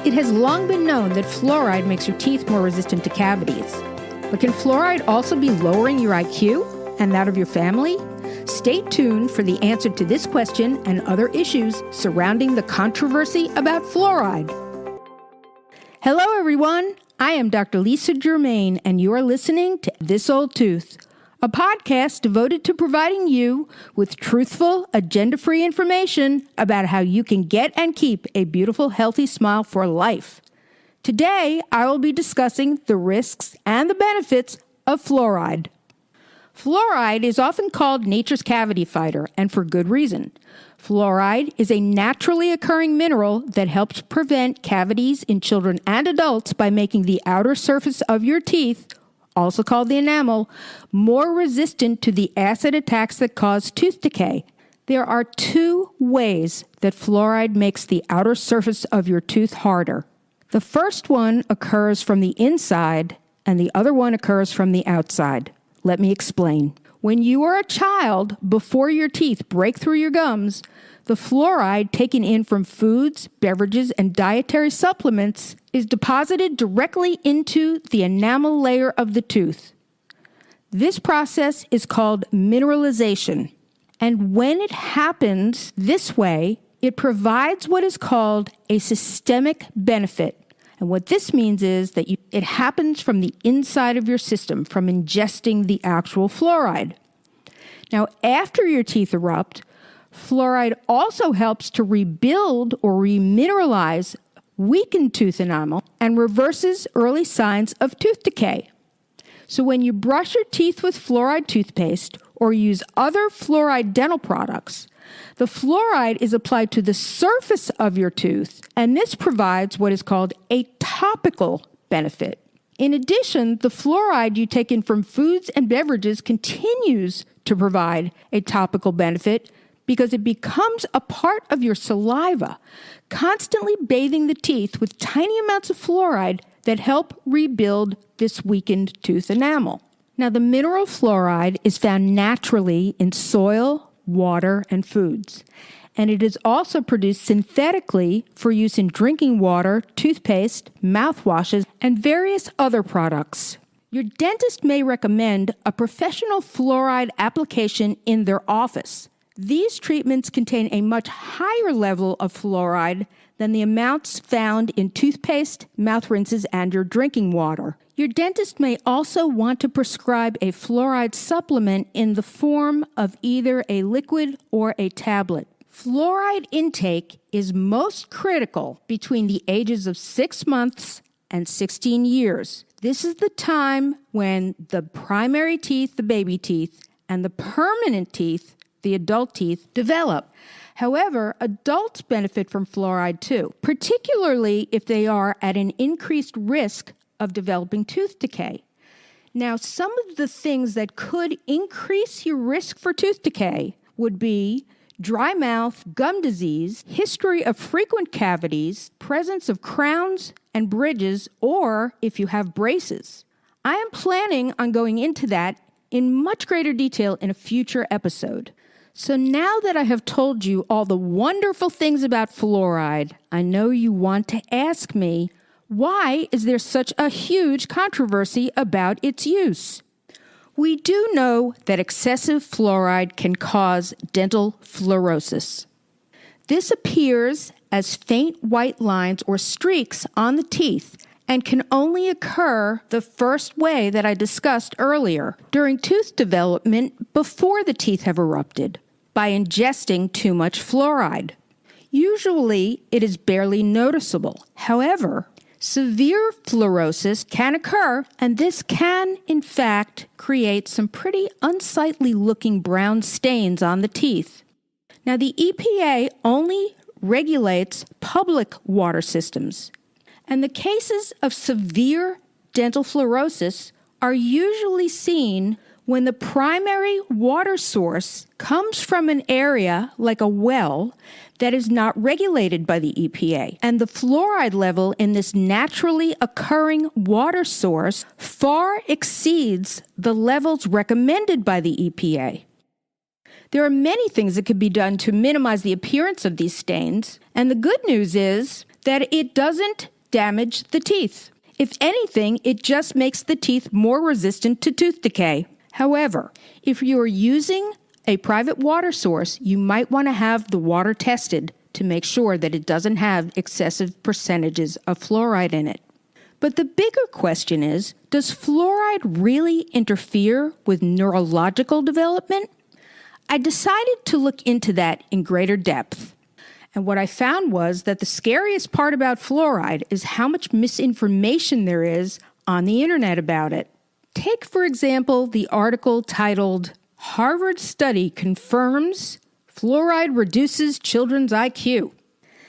It has long been known that fluoride makes your teeth more resistant to cavities. But can fluoride also be lowering your IQ and that of your family? Stay tuned for the answer to this question and other issues surrounding the controversy about fluoride. Hello, everyone. I am Dr. Lisa Germain, and you are listening to This Old Tooth, a podcast devoted to providing you with truthful, agenda-free information about how you can get and keep a beautiful, healthy smile for life. Today, I will be discussing the risks and the benefits of fluoride. Fluoride is often called nature's cavity fighter, and for good reason. Fluoride is a naturally occurring mineral that helps prevent cavities in children and adults by making the outer surface of your teeth, also called the enamel, more resistant to the acid attacks that cause tooth decay. There are two ways that fluoride makes the outer surface of your tooth harder. The first one occurs from the inside, and the other one occurs from the outside. Let me explain. When you are a child, before your teeth break through your gums, the fluoride taken in from foods, beverages, and dietary supplements is deposited directly into the enamel layer of the tooth. This process is called mineralization. And when it happens this way, it provides what is called a systemic benefit. And what this means is that it happens from the inside of your system, from ingesting the actual fluoride. Now, after your teeth erupt, fluoride also helps to rebuild or remineralize weakened tooth enamel and reverses early signs of tooth decay. So when you brush your teeth with fluoride toothpaste or use other fluoride dental products, the fluoride is applied to the surface of your tooth, and this provides what is called a topical benefit. In addition, the fluoride you take in from foods and beverages continues to provide a topical benefit because it becomes a part of your saliva, constantly bathing the teeth with tiny amounts of fluoride that help rebuild this weakened tooth enamel. Now, the mineral fluoride is found naturally in soil, water, and foods. And it is also produced synthetically for use in drinking water, toothpaste, mouthwashes, and various other products. Your dentist may recommend a professional fluoride application in their office. These treatments contain a much higher level of fluoride than the amounts found in toothpaste, mouth rinses, and your drinking water. Your dentist may also want to prescribe a fluoride supplement in the form of either a liquid or a tablet. Fluoride intake is most critical between the ages of 6 months and 16 years. This is the time when the primary teeth, the baby teeth, and the permanent teeth, the adult teeth, develop. However, adults benefit from fluoride too, particularly if they are at an increased risk of developing tooth decay. Now, some of the things that could increase your risk for tooth decay would be dry mouth, gum disease, history of frequent cavities, presence of crowns and bridges, or if you have braces. I am planning on going into that in much greater detail in a future episode. So now that I have told you all the wonderful things about fluoride, I know you want to ask me, why is there such a huge controversy about its use? We do know that excessive fluoride can cause dental fluorosis. This appears as faint white lines or streaks on the teeth and can only occur the first way that I discussed earlier, during tooth development before the teeth have erupted, by ingesting too much fluoride. Usually, it is barely noticeable. However, severe fluorosis can occur, and this can, in fact, create some pretty unsightly looking brown stains on the teeth. Now, the EPA only regulates public water systems, and the cases of severe dental fluorosis are usually seen when the primary water source comes from an area like a well that is not regulated by the EPA. And the fluoride level in this naturally occurring water source far exceeds the levels recommended by the EPA. There are many things that could be done to minimize the appearance of these stains, and the good news is that it doesn't damage the teeth. If anything, it just makes the teeth more resistant to tooth decay. However, if you are using a private water source, you might want to have the water tested to make sure that it doesn't have excessive percentages of fluoride in it. But the bigger question is, does fluoride really interfere with neurological development? I decided to look into that in greater depth. And what I found was that the scariest part about fluoride is how much misinformation there is on the internet about it. Take, for example, the article titled, "Harvard Study Confirms Fluoride Reduces Children's IQ."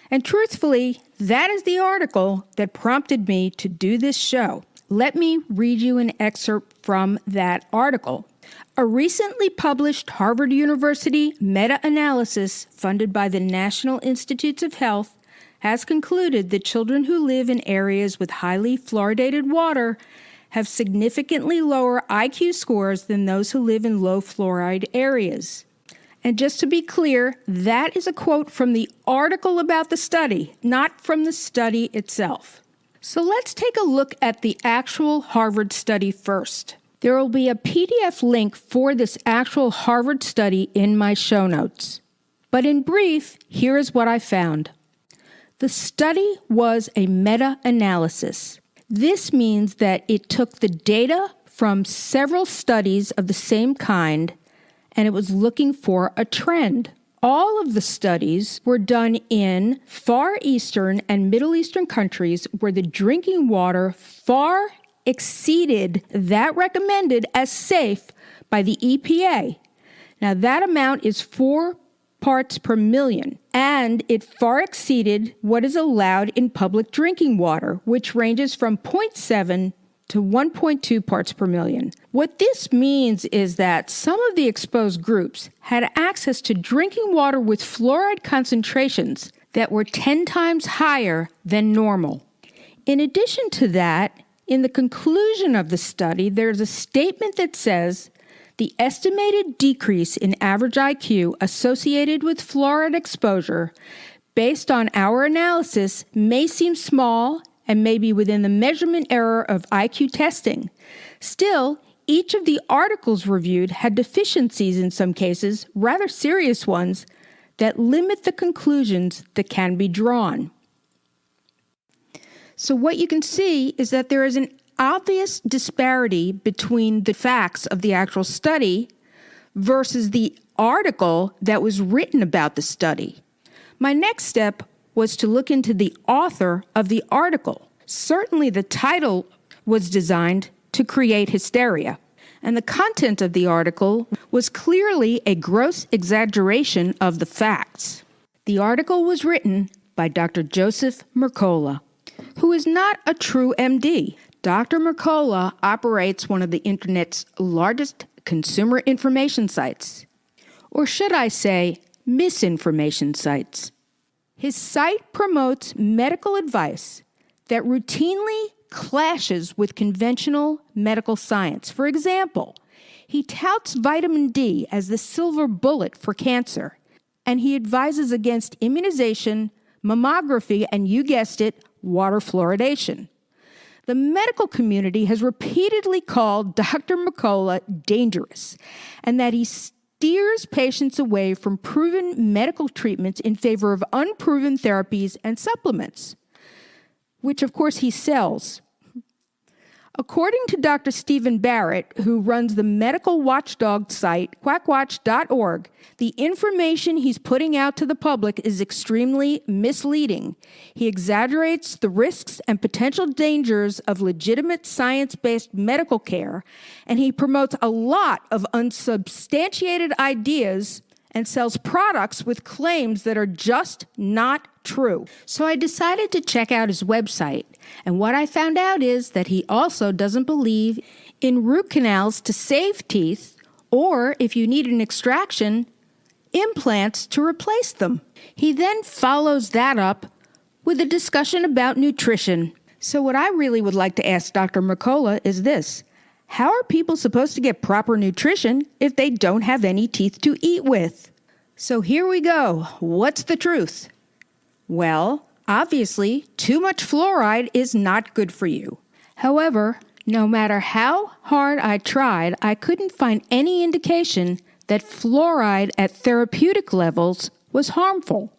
And truthfully, that is the article that prompted me to do this show. Let me read you an excerpt from that article. A recently published Harvard University meta-analysis funded by the National Institutes of Health has concluded that children who live in areas with highly fluoridated water have significantly lower IQ scores than those who live in low fluoride areas. And just to be clear, that is a quote from the article about the study, not from the study itself. So let's take a look at the actual Harvard study first. There will be a PDF link for this actual Harvard study in my show notes. But in brief, here is what I found. The study was a meta-analysis. This means that it took the data from several studies of the same kind and it was looking for a trend. All of the studies were done in Far Eastern and Middle Eastern countries where the drinking water far exceeded that recommended as safe by the EPA. Now that amount is 4 parts per million, and it far exceeded what is allowed in public drinking water, which ranges from 0.7 to 1.2 parts per million. What this means is that some of the exposed groups had access to drinking water with fluoride concentrations that were 10 times higher than normal. In addition to that, in the conclusion of the study, there's a statement that says, the estimated decrease in average IQ associated with fluoride exposure based on our analysis may seem small and may be within the measurement error of IQ testing. Still, each of the articles reviewed had deficiencies in some cases, rather serious ones, that limit the conclusions that can be drawn. So what you can see is that there is an obvious disparity between the facts of the actual study versus the article that was written about the study. My next step was to look into the author of the article. Certainly the title was designed to create hysteria, and the content of the article was clearly a gross exaggeration of the facts. The article was written by Dr. Joseph Mercola, who is not a true MD. Dr. Mercola operates one of the internet's largest consumer information sites, or should I say, misinformation sites. His site promotes medical advice that routinely clashes with conventional medical science. For example, he touts vitamin D as the silver bullet for cancer, and he advises against immunization, mammography, and you guessed it, water fluoridation. The medical community has repeatedly called Dr. Mercola dangerous, and that he steers patients away from proven medical treatments in favor of unproven therapies and supplements, which of course he sells. According to Dr. Stephen Barrett, who runs the medical watchdog site quackwatch.org, the information he's putting out to the public is extremely misleading. He exaggerates the risks and potential dangers of legitimate science-based medical care, and he promotes a lot of unsubstantiated ideas and sells products with claims that are just not true. So I decided to check out his website, and what I found out is that he also doesn't believe in root canals to save teeth, or if you need an extraction, implants to replace them. He then follows that up with a discussion about nutrition. So what I really would like to ask Dr. Mercola is this: how are people supposed to get proper nutrition if they don't have any teeth to eat with? So here we go. What's the truth? Well, Obviously, too much fluoride is not good for you. However, no matter how hard I tried, I couldn't find any indication that fluoride at therapeutic levels was harmful.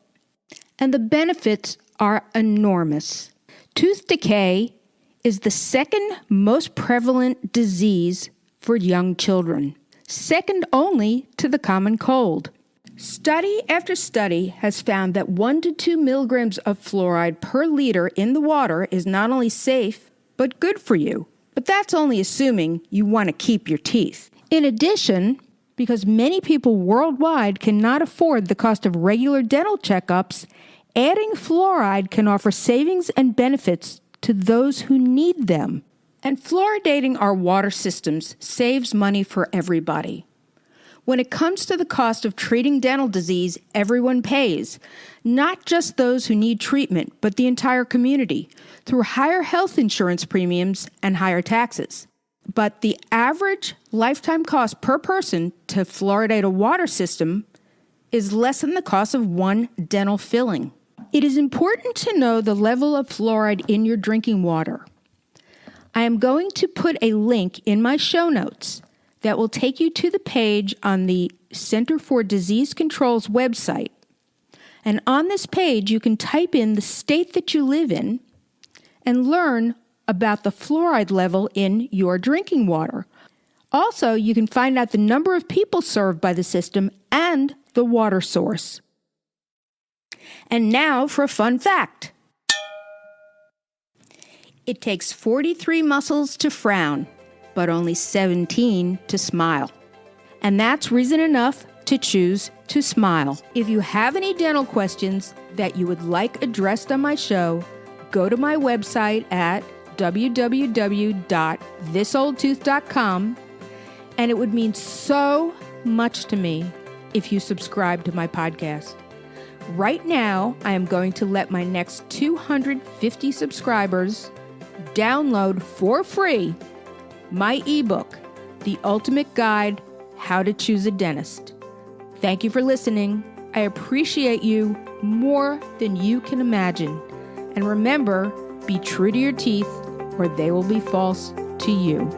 And the benefits are enormous. Tooth decay is the second most prevalent disease for young children, second only to the common cold. Study after study has found that 1 to 2 milligrams of fluoride per liter in the water is not only safe, but good for you. But that's only assuming you want to keep your teeth. In addition, because many people worldwide cannot afford the cost of regular dental checkups, adding fluoride can offer savings and benefits to those who need them. And fluoridating our water systems saves money for everybody. When it comes to the cost of treating dental disease, everyone pays, not just those who need treatment, but the entire community, through higher health insurance premiums and higher taxes. But the average lifetime cost per person to fluoridate a water system is less than the cost of one dental filling. It is important to know the level of fluoride in your drinking water. I am going to put a link in my show notes that will take you to the page on the Center for Disease Control's website. And on this page, you can type in the state that you live in and learn about the fluoride level in your drinking water. Also, you can find out the number of people served by the system and the water source. And now for a fun fact. It takes 43 muscles to frown, but only 17 to smile. And that's reason enough to choose to smile. If you have any dental questions that you would like addressed on my show, go to my website at www.thisoldtooth.com, and it would mean so much to me if you subscribe to my podcast. Right now, I am going to let my next 250 subscribers download for free my ebook, The Ultimate Guide, How to Choose a Dentist. Thank you for listening. I appreciate you more than you can imagine. And remember, be true to your teeth or they will be false to you.